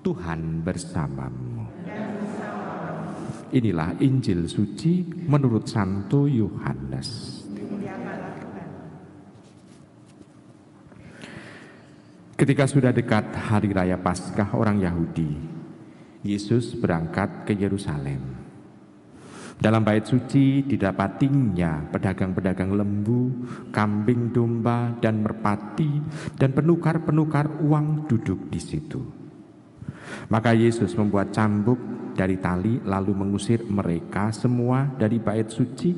Tuhan bersamamu. Inilah Injil suci menurut Santo Yohanes. Ketika sudah dekat hari raya Paskah orang Yahudi, Yesus berangkat ke Yerusalem. Dalam bait suci didapatinya pedagang-pedagang lembu, kambing domba, dan merpati, dan penukar-penukar uang duduk di situ. Maka Yesus membuat cambuk dari tali lalu mengusir mereka semua dari bait suci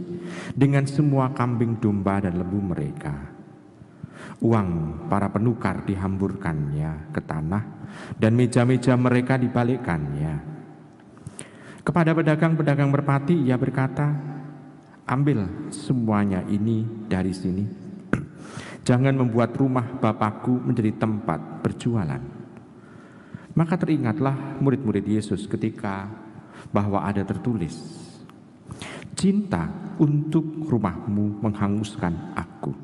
dengan semua kambing domba dan lembu mereka. Uang para penukar dihamburkannya ke tanah dan meja-meja mereka dibalikkannya. Kepada pedagang-pedagang merpati ia berkata, "Ambil semuanya ini dari sini. Jangan membuat rumah Bapakku menjadi tempat berjualan." Maka teringatlah murid-murid Yesus ketika bahwa ada tertulis, "Cinta untuk rumahmu menghanguskan aku."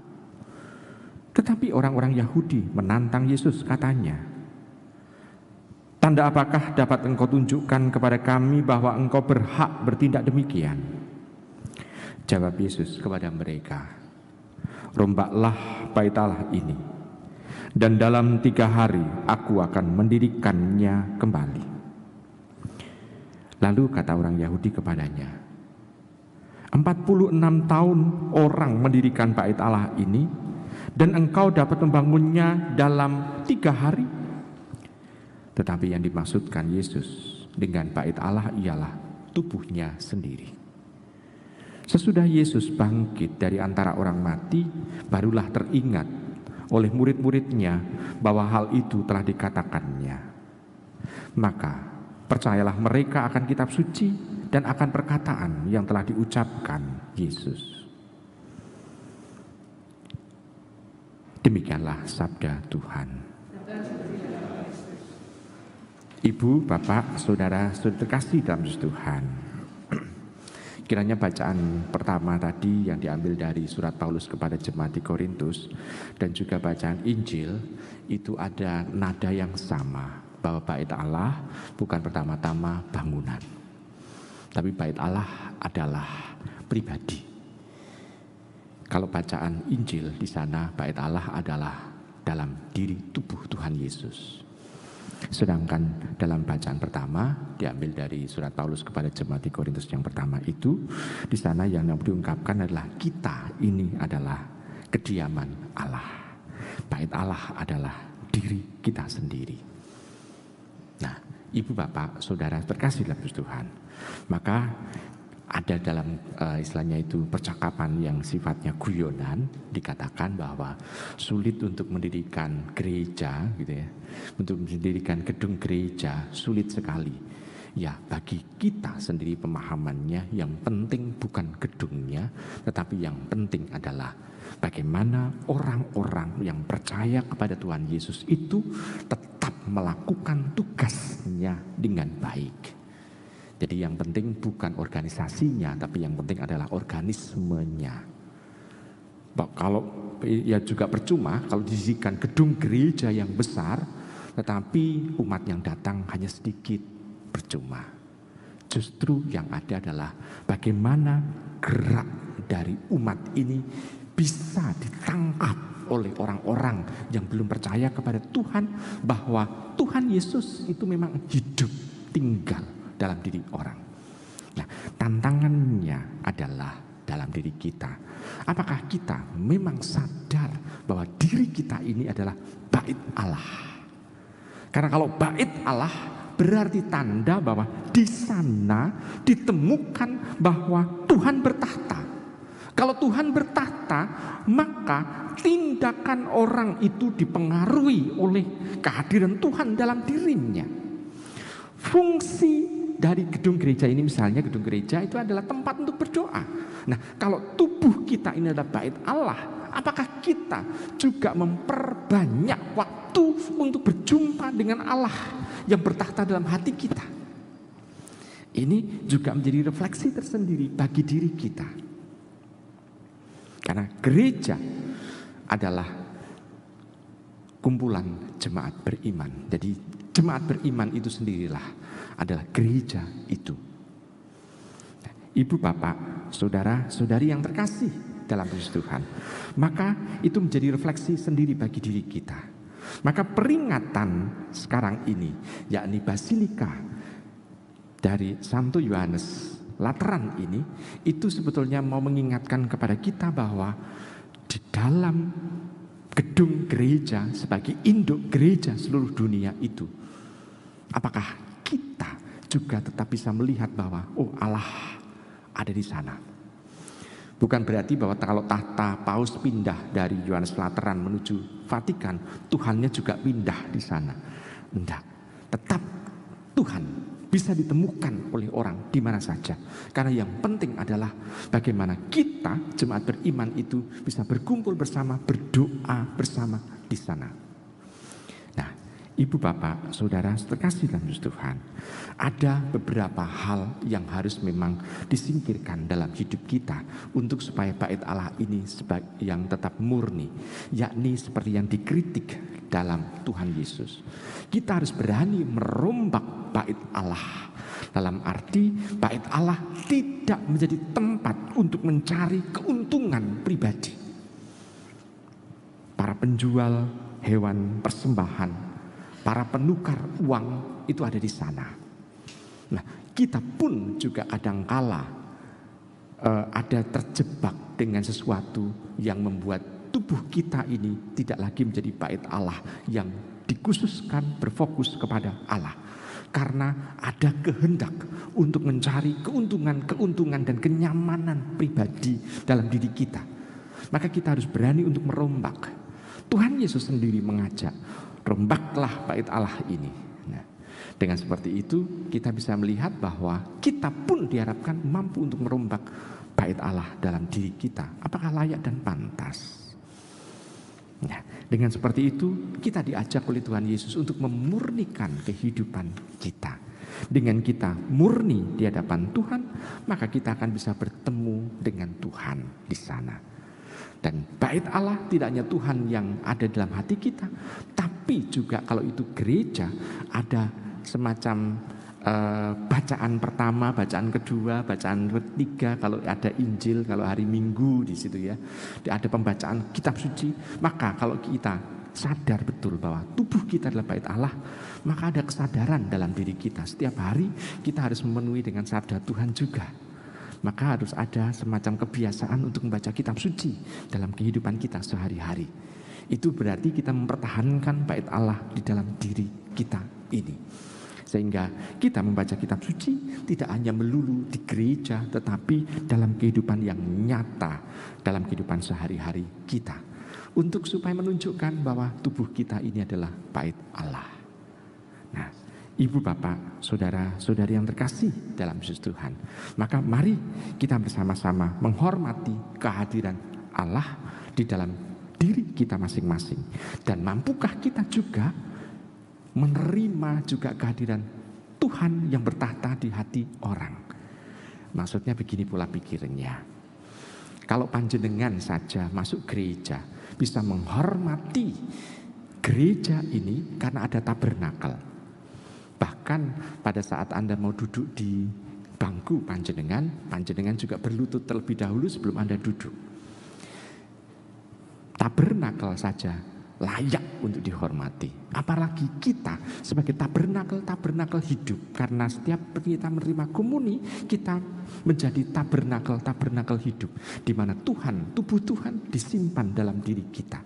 Tetapi orang-orang Yahudi menantang Yesus, katanya, "Tanda apakah dapat engkau tunjukkan kepada kami bahwa engkau berhak bertindak demikian?" Jawab Yesus kepada mereka, "Rombaklah bait Allah ini, dan dalam 3 hari aku akan mendirikannya kembali." Lalu kata orang Yahudi kepadanya, 46 tahun orang mendirikan bait Allah ini, dan engkau dapat membangunnya dalam 3 hari? Tetapi yang dimaksudkan Yesus dengan bait Allah ialah tubuhnya sendiri. Sesudah Yesus bangkit dari antara orang mati, barulah teringat oleh murid-muridnya bahwa hal itu telah dikatakannya. Maka percayalah mereka akan kitab suci dan akan perkataan yang telah diucapkan Yesus. Demikianlah sabda Tuhan. Ibu, Bapak, Saudara, Saudari terkasih dalam Tuhan. Kiranya bacaan pertama tadi yang diambil dari surat Paulus kepada jemaat di Korintus dan juga bacaan Injil itu ada nada yang sama, bahwa bait Allah bukan pertama-tama bangunan, tapi bait Allah adalah pribadi. Kalau bacaan Injil di sana bait Allah adalah dalam diri tubuh Tuhan Yesus. Sedangkan dalam bacaan pertama diambil dari surat Paulus kepada jemaat di Korintus yang pertama itu, di sana yang diungkapkan adalah kita ini adalah kediaman Allah. Bait Allah adalah diri kita sendiri. Nah, Ibu, Bapak, Saudara terkasih dalam Tuhan, maka ada dalam istilahnya itu percakapan yang sifatnya guyonan, dikatakan bahwa sulit untuk mendirikan gereja gitu ya. Untuk mendirikan gedung gereja sulit sekali. Ya, bagi kita sendiri pemahamannya yang penting bukan gedungnya, tetapi yang penting adalah bagaimana orang-orang yang percaya kepada Tuhan Yesus itu tetap melakukan tugasnya dengan baik. Jadi yang penting bukan organisasinya, tapi yang penting adalah organismenya. Kalau ya juga percuma kalau didirikan gedung gereja yang besar, tetapi umat yang datang hanya sedikit, percuma. Justru yang ada adalah bagaimana gerak dari umat ini bisa ditangkap oleh orang-orang yang belum percaya kepada Tuhan, bahwa Tuhan Yesus itu memang hidup, tinggal dalam diri orang. Nah, tantangannya adalah dalam diri kita. Apakah kita memang sadar bahwa diri kita ini adalah bait Allah? Karena kalau bait Allah berarti tanda bahwa di sana ditemukan bahwa Tuhan bertahta. Kalau Tuhan bertahta, maka tindakan orang itu dipengaruhi oleh kehadiran Tuhan dalam dirinya. Fungsi dari gedung gereja ini, misalnya gedung gereja itu adalah tempat untuk berdoa. Nah, kalau tubuh kita ini adalah bait Allah, apakah kita juga memperbanyak waktu untuk berjumpa dengan Allah yang bertahta dalam hati kita? Ini juga menjadi refleksi tersendiri bagi diri kita. Karena gereja adalah kumpulan jemaat beriman. Jadi jemaat beriman itu sendirilah adalah gereja itu. Ibu, bapak, saudara, saudari yang terkasih dalam Kristus Tuhan, maka itu menjadi refleksi sendiri bagi diri kita. Maka peringatan sekarang ini, yakni Basilika dari Santo Yohanes Lateran ini, itu sebetulnya mau mengingatkan kepada kita bahwa di dalam gedung gereja sebagai induk gereja seluruh dunia itu, apakah kita juga tetap bisa melihat bahwa Allah ada di sana. Bukan berarti bahwa kalau tahta Paus pindah dari Yohanes Lateran menuju Vatikan, Tuhannya juga pindah di sana. Tidak. Tetap Tuhan bisa ditemukan oleh orang di mana saja. Karena yang penting adalah bagaimana kita, jemaat beriman itu bisa berkumpul bersama, berdoa bersama di sana. Nah, ibu, bapak, saudara terkasih dalam Tuhan, ada beberapa hal yang harus memang disingkirkan dalam hidup kita untuk supaya bait Allah ini yang tetap murni, yakni seperti yang dikritik dalam Tuhan Yesus. Kita harus berani merombak bait Allah, dalam arti bait Allah tidak menjadi tempat untuk mencari keuntungan pribadi. Para penjual hewan persembahan, para penukar uang itu ada di sana. Nah, kita pun juga kadangkala ada terjebak dengan sesuatu yang membuat tubuh kita ini tidak lagi menjadi bait Allah yang dikhususkan berfokus kepada Allah. Karena ada kehendak untuk mencari keuntungan dan kenyamanan pribadi dalam diri kita. Maka kita harus berani untuk merombak. Tuhan Yesus sendiri mengajak, rombaklah bait Allah ini. Nah, dengan seperti itu kita bisa melihat bahwa kita pun diharapkan mampu untuk merombak bait Allah dalam diri kita. Apakah layak dan pantas? Nah, dengan seperti itu kita diajak oleh Tuhan Yesus untuk memurnikan kehidupan kita. Dengan kita murni di hadapan Tuhan, maka kita akan bisa bertemu dengan Tuhan di sana. Dan bait Allah tidak hanya Tuhan yang ada dalam hati kita, tapi juga kalau itu gereja ada semacam bacaan pertama, bacaan kedua, bacaan ketiga, kalau ada Injil, kalau hari Minggu di situ ya, ada pembacaan kitab suci. Maka kalau kita sadar betul bahwa tubuh kita adalah bait Allah, maka ada kesadaran dalam diri kita. Setiap hari kita harus memenuhi dengan sabda Tuhan juga. Maka harus ada semacam kebiasaan untuk membaca kitab suci dalam kehidupan kita sehari-hari. Itu berarti kita mempertahankan bait Allah di dalam diri kita ini. Sehingga kita membaca kitab suci tidak hanya melulu di gereja, tetapi dalam kehidupan yang nyata, dalam kehidupan sehari-hari kita. Untuk supaya menunjukkan bahwa tubuh kita ini adalah bait Allah. Nah, ibu, bapak, saudara, saudari yang terkasih dalam Yesus Tuhan, maka mari kita bersama-sama menghormati kehadiran Allah di dalam diri kita masing-masing. Dan mampukah kita juga menerima juga kehadiran Tuhan yang bertahta di hati orang. Maksudnya begini pula pikirnya. Kalau panjenengan saja masuk gereja bisa menghormati gereja ini karena ada tabernakel. Bahkan pada saat Anda mau duduk di bangku panjenengan juga berlutut terlebih dahulu sebelum Anda duduk. Tabernakel saja layak untuk dihormati. Apalagi kita sebagai tabernakel hidup. Karena setiap kita menerima komuni, kita menjadi tabernakel hidup. Di mana Tuhan, tubuh Tuhan disimpan dalam diri kita.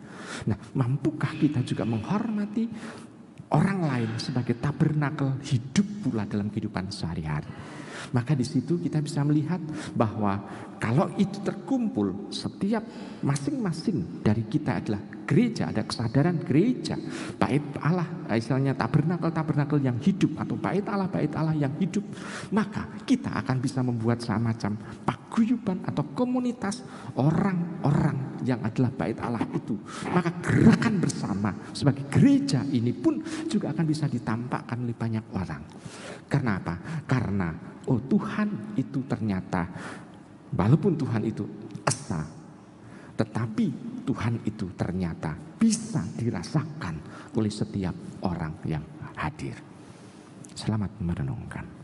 Nah, mampukah kita juga menghormati orang lain sebagai tabernakel hidup pula dalam kehidupan sehari-hari? Maka di situ kita bisa melihat bahwa kalau itu terkumpul, setiap masing-masing dari kita adalah gereja, ada kesadaran gereja, bait Allah, istilahnya tabernakel yang hidup atau bait Allah yang hidup, maka kita akan bisa membuat semacam paguyuban atau komunitas orang-orang yang adalah bait Allah itu. Maka gerakan bersama sebagai gereja ini pun juga akan bisa ditampakkan oleh banyak orang. Karena apa? Karena Tuhan itu ternyata, walaupun Tuhan itu esa, tetapi Tuhan itu ternyata bisa dirasakan oleh setiap orang yang hadir. Selamat merenungkan.